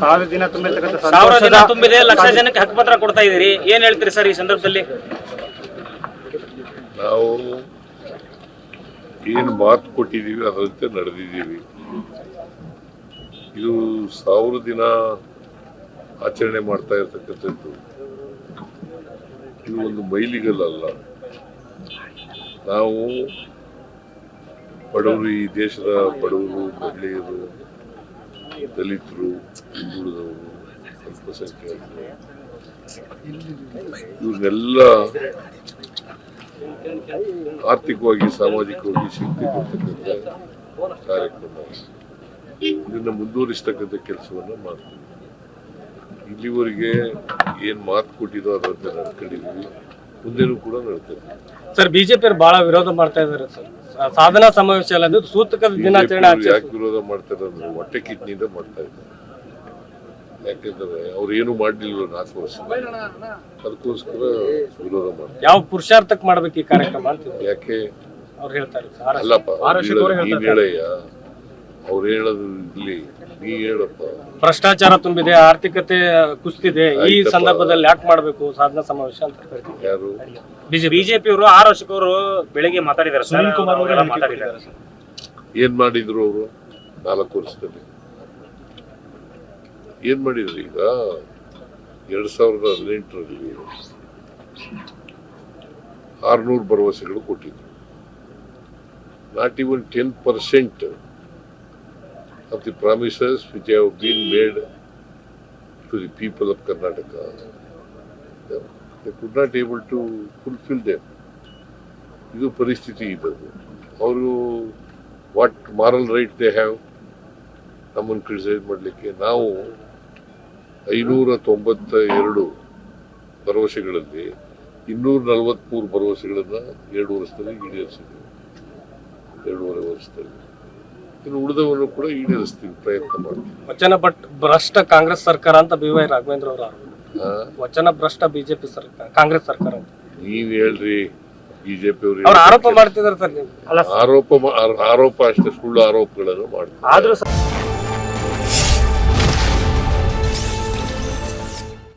1000 ದಿನ ತುಂಬಿರ್ತಕ್ಕಂಥ 1000 ದಿನ ತುಂಬಿದೆ, ಲಕ್ಷ ಜನಕ್ಕೆ ಹಕ್ಕುಪತ್ರ ಕೊಡ್ತಾ ಇದೀರಿ, ಏನ್ ಹೇಳ್ತೀರಿ ಸರ್ ಈ ಸಂದರ್ಭದಲ್ಲಿ? ನಾವು ಏನು ಮಾತು ಕೊಟ್ಟಿದ್ದೀವಿ ಅದರಂತೆ ನಡೆದಿದ್ದೀವಿ. ಇದು 1000 ದಿನ ಆಚರಣೆ ಮಾಡ್ತಾ ಇರ್ತಕ್ಕಂಥದ್ದು ಇದು ಒಂದು ಮೈಲಿಗಲ್ಲ. ನಾವು ಬಡವರು, ಈ ದೇಶದ ಬಡವರು, ಮಹಿಳೆಯರು, ದಲಿತರು, ಹಿಂದುಳಿದವರು, ಅಲ್ಪಸಂಖ್ಯಾತರು ಇವ್ರನ್ನೆಲ್ಲ ಆರ್ಥಿಕವಾಗಿ, ಸಾಮಾಜಿಕವಾಗಿ ಶಕ್ತಿ ಕೊಡ್ತಕ್ಕಂಥ ಕಾರ್ಯಕ್ರಮ. ಇದನ್ನ ಮುಂದುವರಿಸ್ತಕ್ಕಂಥ ಕೆಲಸವನ್ನ ಮಾಡ್ತೀವಿ. ಇಲ್ಲಿವರೆಗೆ ಏನ್ ಮಾತು ಕೊಟ್ಟಿದ್ದೋ ಅದರಂತೆ ನಡ್ಕೊಂಡಿದ್ದೀವಿ, ಮುಂದೆನೂ ಕೂಡ ನಡ್ತೀವಿ. ಸರ್, ಬಿಜೆಪಿ ಬಹಳ ವಿರೋಧ ಮಾಡ್ತಾ ಇದ್ದಾರೆ ಸರ್. ಸಾಧನಾ ಸಮಾವೇಶ ಅಲ್ಲ, ಸೂತಕದ ದಿನಾಚರಣೆ ಯಾಕೆ ವಿರೋಧ ಮಾಡ್ತಾರೆ ಅಂದ್ರೆ ಹೊಟ್ಟೆ ಕಿಡ್ನಿಯಿಂದ ಮಾಡ್ತಾ ಇದ್ದಾರೆ. ಯಾಕೆಂದ್ರೆ ಅವ್ರು ಏನು ಮಾಡ್ಲಿಲ್ಲ 4 ವರ್ಷ, ಅದಕ್ಕೋಸ್ಕರ ವಿರೋಧ ಮಾಡ್ತಾರೆ. ಯಾವ ಪುರುಷಾರ್ಥಕ್ಕೆ ಮಾಡ್ಬೇಕು ಈ ಕಾರ್ಯಕ್ರಮ ಅಂತ ಯಾಕೆ ಅವ್ರು ಹೇಳ್ತಾರೆ. ಅಲ್ಲಪ್ಪ, ನೀನ್ ಹೇಳಯ್ಯ, ಅವ್ರು ಹೇಳೋದು ಇಲ್ಲಿ, ನೀ ಹೇಳಪ್ಪ. ಭ್ರಷ್ಟಾಚಾರ ತುಂಬಿದೆ, ಆರ್ಥಿಕತೆ ಕುಸಿದಿದೆ, ಈ ಸಂದರ್ಭದಲ್ಲಿ ಯಾಕೆ ಮಾಡ್ಬೇಕು ಸಾಧನಾ ಸಮಾವೇಶ ಅಂತ ಹೇಳ್ತೀವಿ. ಯಾರು ಬಿಜೆಪಿ ಅವರು 6 ವರ್ಷಕ್ಕವರು ಬೆಳಿಗ್ಗೆ ಮಾತಾಡಿದ್ದಾರೆ, ಸುನೀಲ್ ಕುಮಾರ್ ಅವರು ಮಾತಾಡಿದ್ದಾರೆ. ಏನ್ ಮಾಡಿದ್ರು ಅವರು 4 ವರ್ಷದಲ್ಲಿ? ಏನ್ ಮಾಡಿದ್ರು? ಈಗ 2018ರಲ್ಲಿ 600 ಭರವಸೆಗಳು ಕೊಟ್ಟಿದ್ರು. Not even 10% of the promises which have been made to the people of Karnataka, they could not able to fulfill them. ಇದು ಪರಿಸ್ಥಿತಿ ಇದ್ದದ್ದು. ಅವರು what moral right they have ನಮ್ಮನ್ನು ಕ್ರಿಟಿಸೈಸ್ ಮಾಡಲಿಕ್ಕೆ? ನಾವು 592 ಭರವಸೆಗಳಲ್ಲಿ 243 ಭರವಸೆಗಳನ್ನು 2 ವರ್ಷದಲ್ಲಿ ಈಡೇರಿಸಿದ್ವಿ. 2.5 ವರ್ಷದಲ್ಲಿ ಇನ್ನು ಉಳಿದವನ್ನು ಕೂಡ ಈಡೇರಿಸ್ತೀವಿ, ಪ್ರಯತ್ನ ಮಾಡ್ತೀವಿ. ವಚನ ಭ್ರಷ್ಟ ಕಾಂಗ್ರೆಸ್ ಸರ್ಕಾರ ಅಂತ BY ರಾಘವೇಂದ್ರ ಅವರು ವಚನ ಭ್ರಷ್ಟ ಬಿಜೆಪಿ ಸರ್ಕಾರ, ಕಾಂಗ್ರೆಸ್ ಸರ್ಕಾರ ಅಂತ ನೀವ್ ಹೇಳ್ರಿ. ಬಿಜೆಪಿ ಅವರು ಆರೋಪ ಮಾಡ್ತಿದ್ದಾರೆ ಸರ್. ಆರೋಪ ಅಷ್ಟೇ, ಸುಳ್ಳು ಆರೋಪಗಳನ್ನು ಮಾಡ್ತಾರೆ.